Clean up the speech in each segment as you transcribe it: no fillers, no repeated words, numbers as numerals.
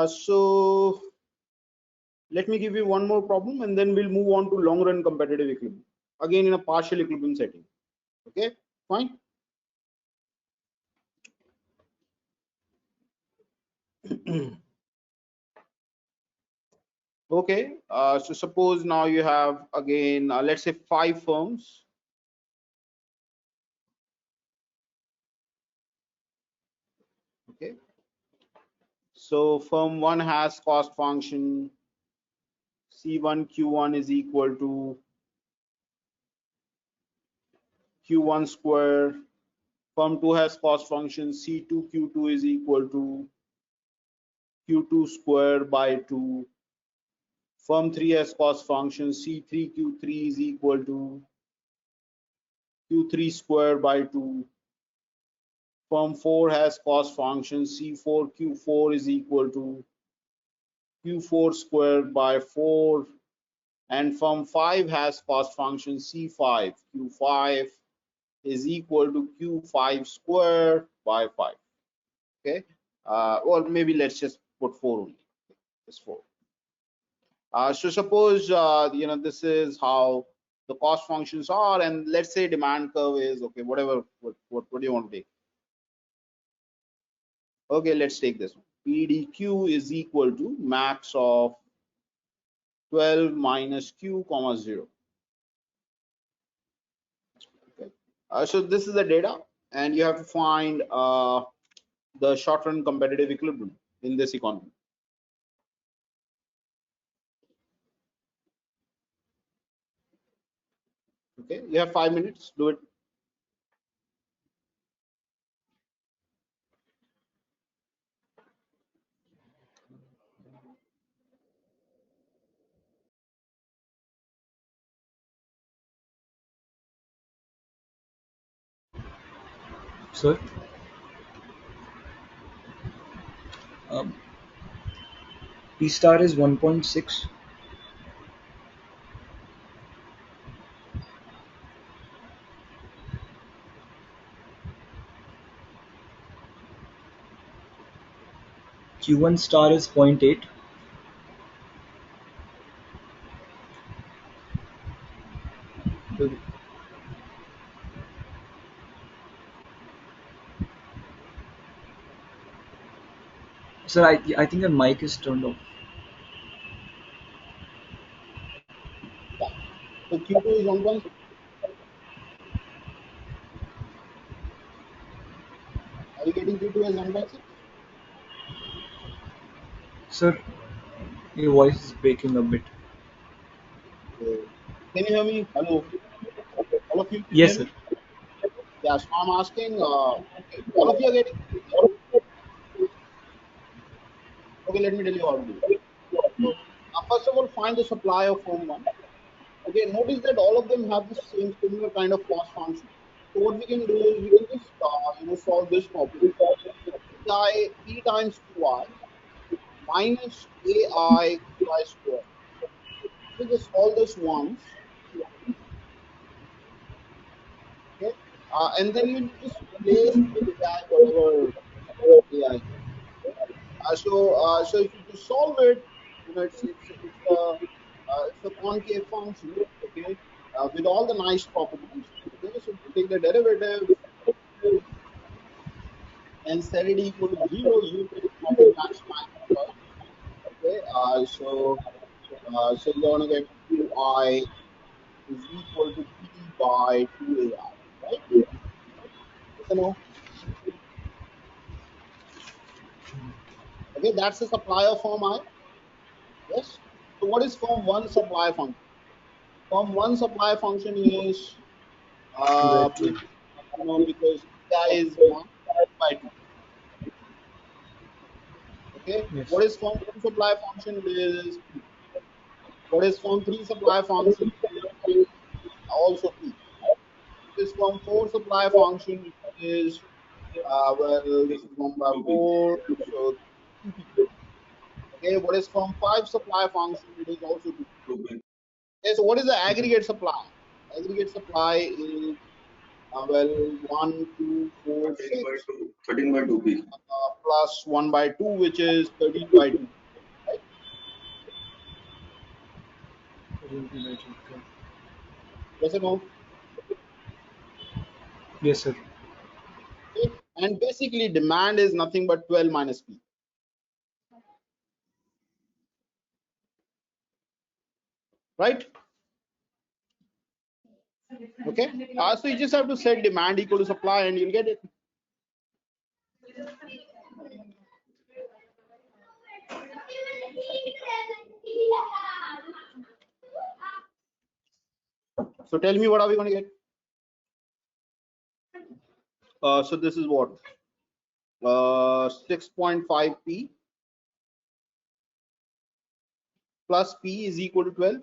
So let me give you one more problem and then we'll move on to long run competitive equilibrium, again in a partial equilibrium setting. Okay, fine. Okay, so suppose now you have again, let's say 5 firms. Okay, so firm 1 has cost function C1 Q1 is equal to Q1 square. Firm 2 has cost function C2 Q2 is equal to Q2 square by 2. Firm 3 has cost function C3 Q3 is equal to Q3 square by 2. Firm 4 has cost function C4 Q4 is equal to Q4 squared by 4. And firm 5 has cost function C5 Q5 is equal to Q5 squared by 5. Okay, or maybe let's just put 4 only. Just 4. So suppose this is how the cost functions are, and let's say demand curve is okay. Whatever. What do you want to take? Okay, let's take this one. PDQ is equal to max of 12 minus Q comma 0. Okay. So this is the data, and you have to find the short-run competitive equilibrium in this economy. Okay, you have 5 minutes. Do it. Sir, P star is 1.6. Q1 star is 0.8. Sir, I think the mic is turned off. Yeah. So Q2 is 1.6. Are you getting Q2 as 1.6? Sir, your voice is breaking a bit. Can you hear me? Hello. All of you can Yes, hear sir. me? Yeah, so I'm asking, okay, all of you are getting. Okay, let me tell you how to do it. So, first of all, find the supply of firm 1. Okay, notice that all of them have the same similar kind of cost function. So what we can do is we can just solve this problem. P times Qi minus AI Qi square. We just solve this once. Okay, and then you just place AI whatever AI. So if you just solve it, it's a concave function, okay, with all the nice properties. Okay, so to take the derivative and set it equal to 0, you can maximize the curve. Okay, so you're gonna get Qi is equal to P by 2AI, right? Yes or no? Okay, that's the supply of firm I. Yes. So what is firm 1 supply function? Firm 1 supply function is because I is 1 by 2. Okay. Yes. What is form 2 supply function is P. What is form 3 supply function is also P. This form 4 supply function is well, this is 1 by 4, so 2P. Okay. What is form 5 supply function? It is also 2P. Okay. So what is the aggregate supply? Aggregate supply is Well, 1, 2, 4, 13 by 6 2. 13 by 2p. plus 1 by 2, which is 13 by 2. Right? 13 by 2. Okay. Yes or no? Yes, sir. Okay. And basically, demand is nothing but 12 minus P. Right? Okay. So you just have to set demand equal to supply and you'll get it. So tell me, what are we going to get? So this is what? 6.5P plus P is equal to 12.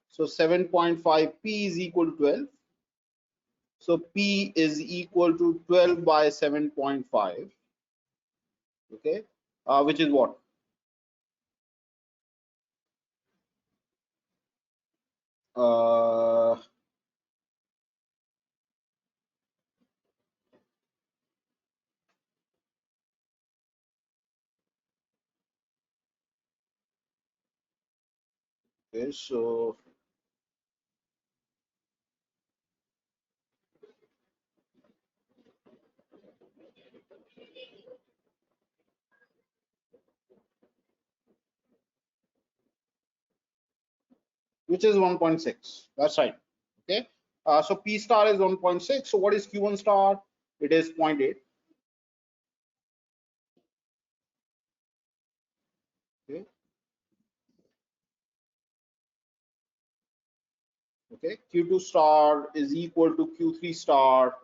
So 7.5P is equal to 12. So P is equal to 12 by 7.5. Okay. Which is what? Uh, okay, so which is 1.6. That's right. Okay. So P star is 1.6. So what is Q1 star? It is 0.8. Okay. Okay. Q2 star is equal to Q3 star.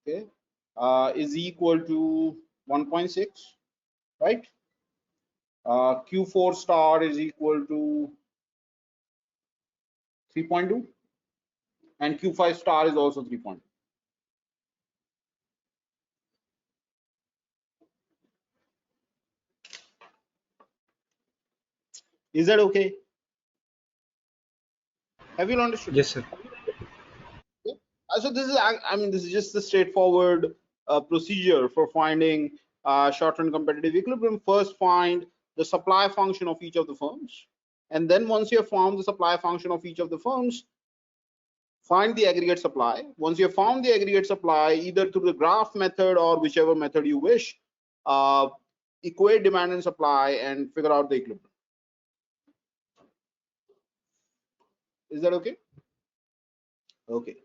Okay. Is equal to 1.6. Right. Q4 star is equal to 3.2 and Q5 star is also 3.2. Is that okay? Have you understood? Yes, sir. Okay. So this is, I mean, this is just the straightforward procedure for finding short-run competitive equilibrium. First, find the supply function of each of the firms, and then once you have found the supply function of each of the firms, find the aggregate supply. Once you have found the aggregate supply, either through the graph method or whichever method you wish, uh, equate demand and supply and figure out the equilibrium. Is that okay? Okay.